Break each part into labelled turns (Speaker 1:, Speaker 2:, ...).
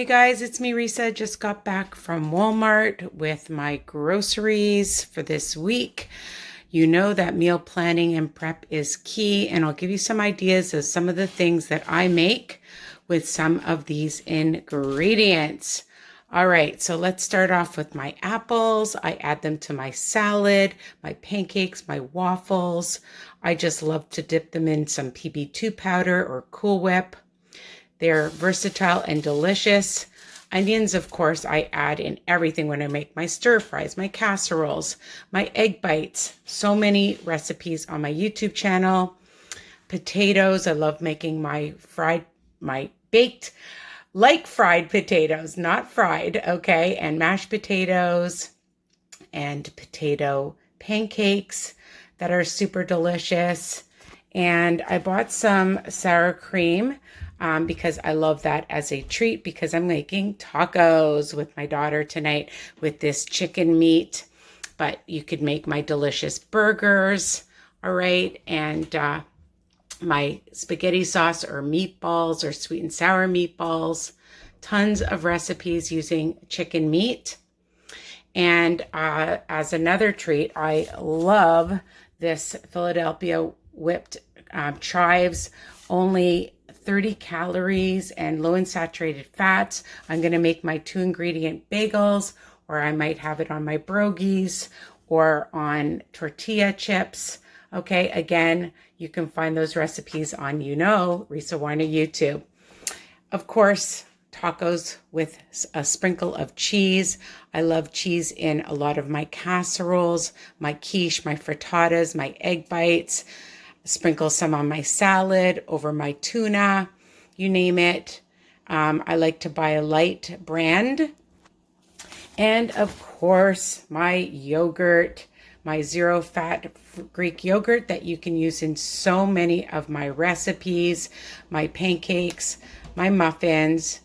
Speaker 1: Hey guys, it's me, Risa. Just got back from Walmart with my groceries for this week. You know that meal planning and prep is key, and I'll give you some ideas of some of the things that I make with some of these ingredients. All right, so let's start off with my apples. I add them to my salad, my pancakes, my waffles. I just love to dip them in some PB2 powder or Cool Whip. They're versatile and delicious. Onions, of course, I add in everything when I make my stir fries, my casseroles, my egg bites. So many recipes on my YouTube channel. Potatoes, I love making my baked, like fried potatoes, not fried, okay? And mashed potatoes and potato pancakes that are super delicious. And I bought some sour cream because I love that as a treat because I'm making tacos with my daughter tonight with this chicken meat. But you could make my delicious burgers, all right? And my spaghetti sauce or meatballs or sweet and sour meatballs. Tons of recipes using chicken meat. And as another treat, I love this Philadelphia whipped chives, only 30 calories and low in saturated fats. I'm going to make my 2-ingredient bagels, or I might have it on my brogies or on tortilla chips. Okay, again, you can find those recipes on, Risa Warner YouTube. Of course, tacos with a sprinkle of cheese. I love cheese in a lot of my casseroles, my quiche, my frittatas, my egg bites. Sprinkle some on my salad, over my tuna, you name it. I like to buy a light brand. And of course, my yogurt, my zero-fat Greek yogurt that you can use in so many of my recipes, my pancakes, my muffins,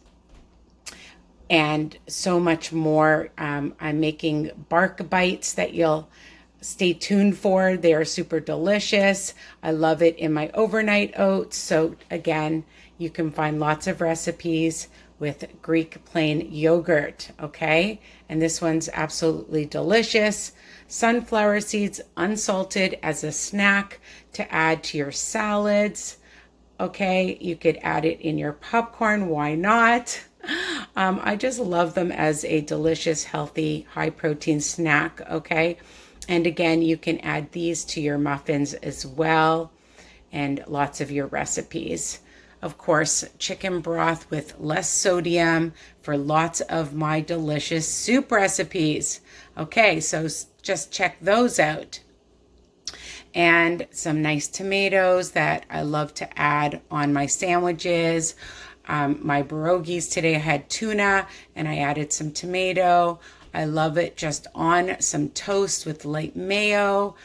Speaker 1: and so much more. I'm making bark bites that you'll stay tuned for. They are super delicious. I love it in my overnight oats. So again, you can find lots of recipes with Greek plain yogurt, okay? And this one's absolutely delicious. Sunflower seeds, unsalted, as a snack to add to your salads. Okay, you could add it in your popcorn. Why not? I just love them as a delicious, healthy, high protein snack. Okay. And again, you can add these to your muffins as well, and lots of your recipes. Of course, chicken broth with less sodium for lots of my delicious soup recipes. Okay, so just check those out. And some nice tomatoes that I love to add on my sandwiches. My pierogies today, I had tuna and I added some tomato. I love it just on some toast with light mayo.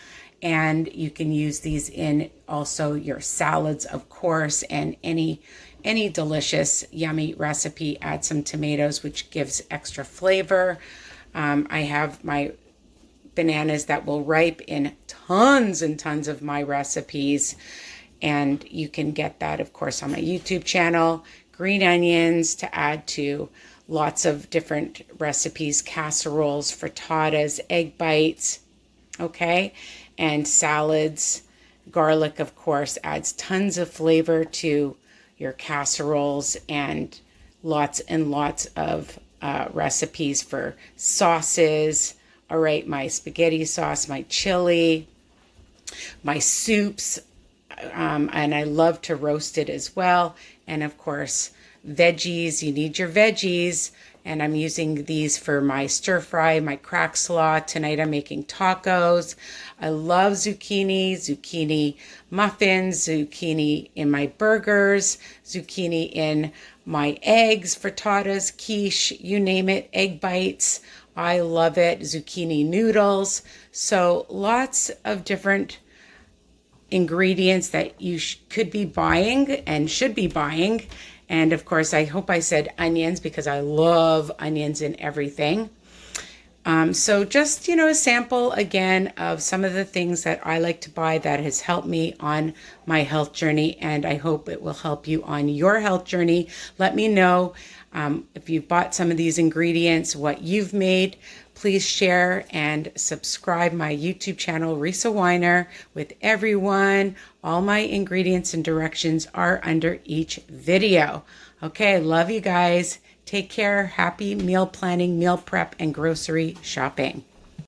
Speaker 1: And you can use these in also your salads, of course, and any delicious, yummy recipe. Add some tomatoes, which gives extra flavor. I have my bananas that will ripe in tons and tons of my recipes. And you can get that, of course, on my YouTube channel. Green onions to add to lots of different recipes, casseroles, frittatas, egg bites, okay? And salads. Garlic, of course, adds tons of flavor to your casseroles, and lots of recipes for sauces. All right, my spaghetti sauce, my chili, my soups, and I love to roast it as well. And of course, veggies, you need your veggies. And I'm using these for my stir fry, my crack slaw. Tonight I'm making tacos. I love zucchini muffins, zucchini in my burgers, zucchini in my eggs, frittatas, quiche, you name it, egg bites. I love it. Zucchini noodles. So lots of different ingredients that you could be buying and should be buying. And of course, I hope I said onions because I love onions in everything. So just, a sample again of some of the things that I like to buy that has helped me on my health journey. And I hope it will help you on your health journey. Let me know If you've bought some of these ingredients, what you've made, please share and subscribe my YouTube channel, Risa Weiner, with everyone. All my ingredients and directions are under each video. Okay, love you guys. Take care. Happy meal planning, meal prep, and grocery shopping.